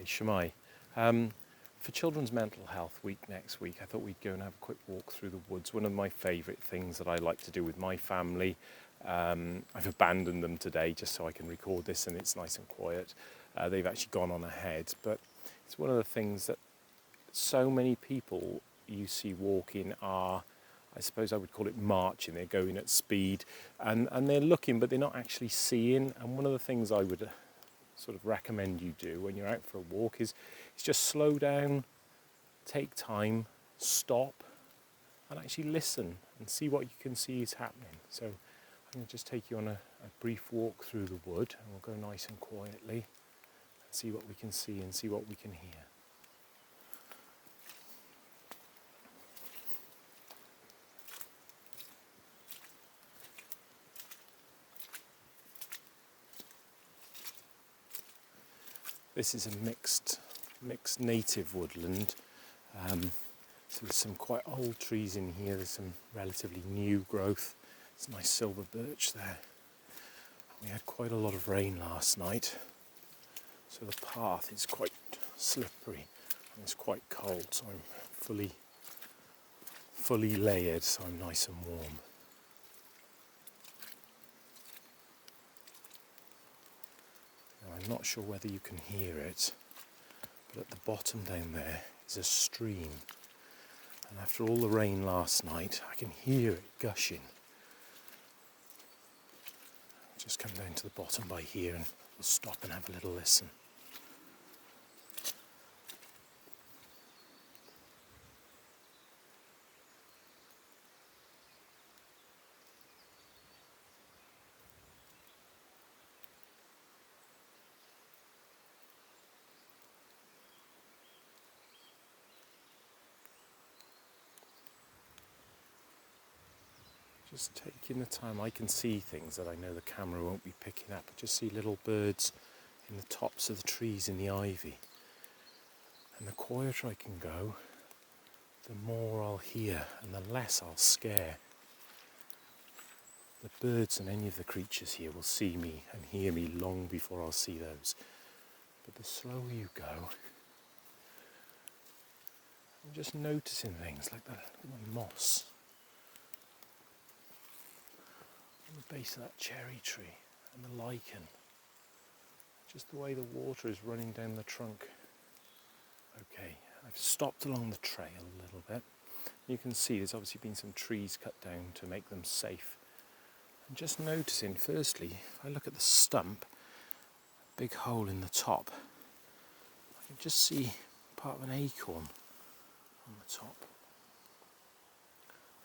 Shemai. For Children's Mental Health Week next week, I thought we'd go and have a quick walk through the woods. One of my favourite things that I like to do with my family. I've abandoned them today just so I can record this and it's nice and quiet. They've actually gone on ahead, but it's one of the things that so many people you see walking are, I suppose I would call it marching. They're going at speed and they're looking, but they're not actually seeing. And one of the things I would sort of recommend you do when you're out for a walk is just slow down, take time, stop, and actually listen and see what you can see is happening. So I'm going to just take you on a brief walk through the wood, and we'll go nice and quietly and see what we can see and see what we can hear. This is a mixed native woodland. So there's some quite old trees in here. There's some relatively new growth. There's a nice silver birch there. We had quite a lot of rain last night, so the path is quite slippery and it's quite cold. So I'm fully layered, so I'm nice and warm. I'm not sure whether you can hear it, but at the bottom down there is a stream. And after all the rain last night, I can hear it gushing. I'll just come down to the bottom by here and we'll stop and have a little listen. Just taking the time, I can see things that I know the camera won't be picking up. I just see little birds in the tops of the trees in the ivy. And the quieter I can go, the more I'll hear and the less I'll scare. The birds and any of the creatures here will see me and hear me long before I'll see those. But the slower you go, I'm just noticing things like the moss on the base of that cherry tree and the lichen. Just the way the water is running down the trunk. Okay, I've stopped along the trail a little bit. You can see there's obviously been some trees cut down to make them safe. I'm just noticing, firstly, if I look at the stump, a big hole in the top, I can just see part of an acorn on the top.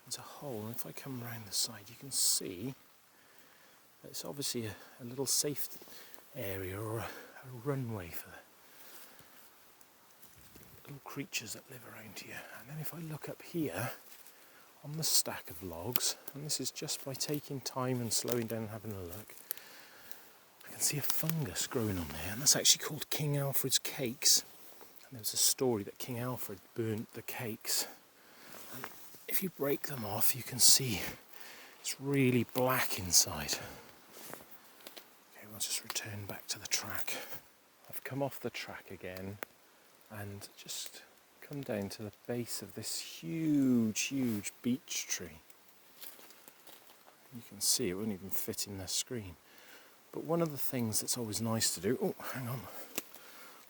There's a hole, and if I come around the side, you can see that it's obviously a little safe area or a runway for the little creatures that live around here. And then if I look up here on the stack of logs, and this is just by taking time and slowing down and having a look, I can see a fungus growing on there, and that's actually called King Alfred's cakes. And there's a story that King Alfred burnt the cakes. And if you break them off, you can see it's really black inside. Okay, we'll just return back to the track. I've come off the track again and just come down to the base of this huge beech tree. You can see it won't even fit in the screen. But one of the things that's always nice to do, oh, hang on,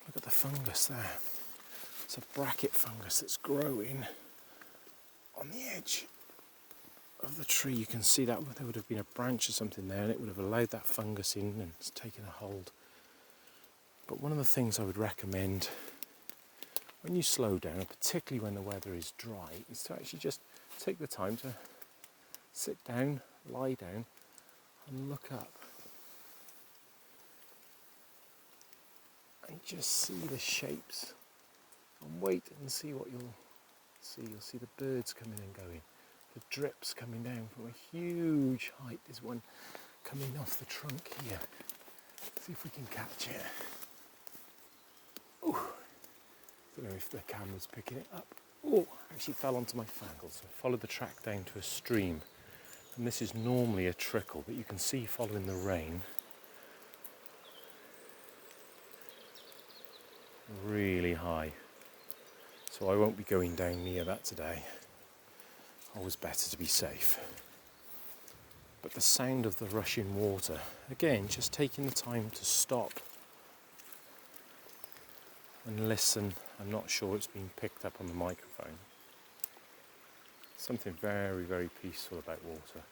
look at the fungus there. It's a bracket fungus that's growing on the edge of the tree. You can see that there would have been a branch or something there and it would have allowed that fungus in and it's taken a hold. But one of the things I would recommend when you slow down, and particularly when the weather is dry, is to actually just take the time to sit down, lie down and look up. And just see the shapes and wait and see what you'll see. You'll see the birds coming and going, the drips coming down from a huge height. There's one coming off the trunk here. See if we can catch it. Ooh. Don't know if the camera's picking it up. Oh, actually fell onto my fangle, so I followed the track down to a stream. And this is normally a trickle, but you can see following the rain really high. So I won't be going down near that today. Always better to be safe. But the sound of the rushing water, again, just taking the time to stop and listen. I'm not sure it's been picked up on the microphone. Something very, very peaceful about water.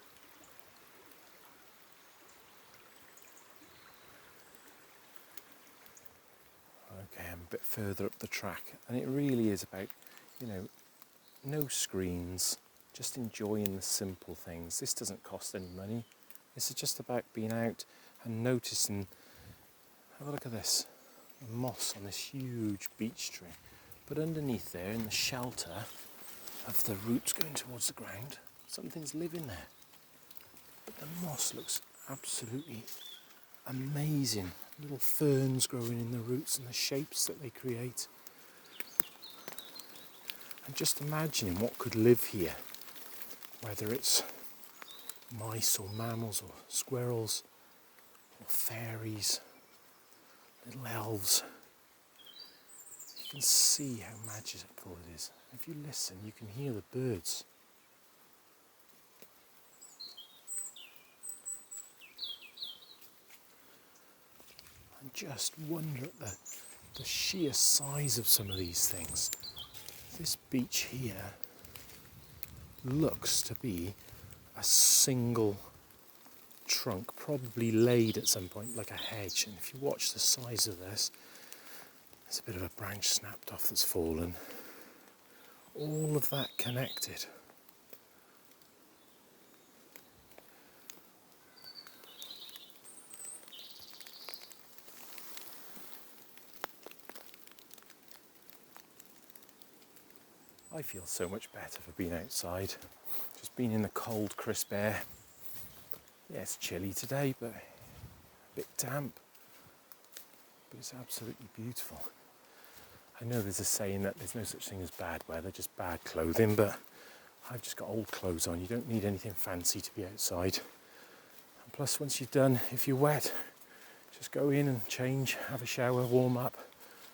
Okay, I'm a bit further up the track, and it really is about, no screens, just enjoying the simple things. This doesn't cost any money. This is just about being out and noticing. Have a look at this, the moss on this huge beech tree. But underneath there, in the shelter of the roots going towards the ground, something's living there. But the moss looks absolutely amazing. Little ferns growing in the roots and the shapes that they create. And just imagining what could live here, whether it's mice or mammals or squirrels or fairies, little elves. You can see how magical it is. If you listen, you can hear the birds. And just wonder at the sheer size of some of these things. This beech here looks to be a single trunk, probably laid at some point like a hedge. And if you watch the size of this, there's a bit of a branch snapped off that's fallen. All of that connected. I feel so much better for being outside, just being in the cold, crisp air. Yeah, it's chilly today, but a bit damp, but it's absolutely beautiful. I know there's a saying that there's no such thing as bad weather, just bad clothing, but I've just got old clothes on. You don't need anything fancy to be outside. And plus, once you're done, if you're wet, just go in and change, have a shower, warm up,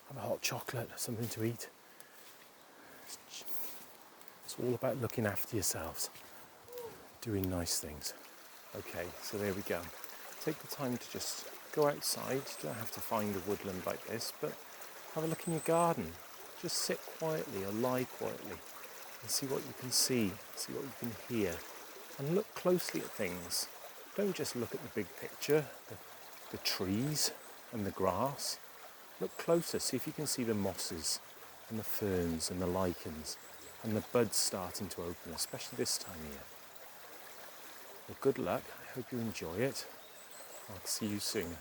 have a hot chocolate, something to eat. It's all about looking after yourselves, doing nice things. Okay, so there we go. Take the time to just go outside. You don't have to find a woodland like this, but have a look in your garden. Just sit quietly or lie quietly and see what you can see what you can hear, and look closely at things. Don't just look at the big picture, the trees and the grass. Look closer, see if you can see the mosses and the ferns and the lichens and the buds starting to open, especially this time of year. Well, good luck. I hope you enjoy it. I'll see you soon.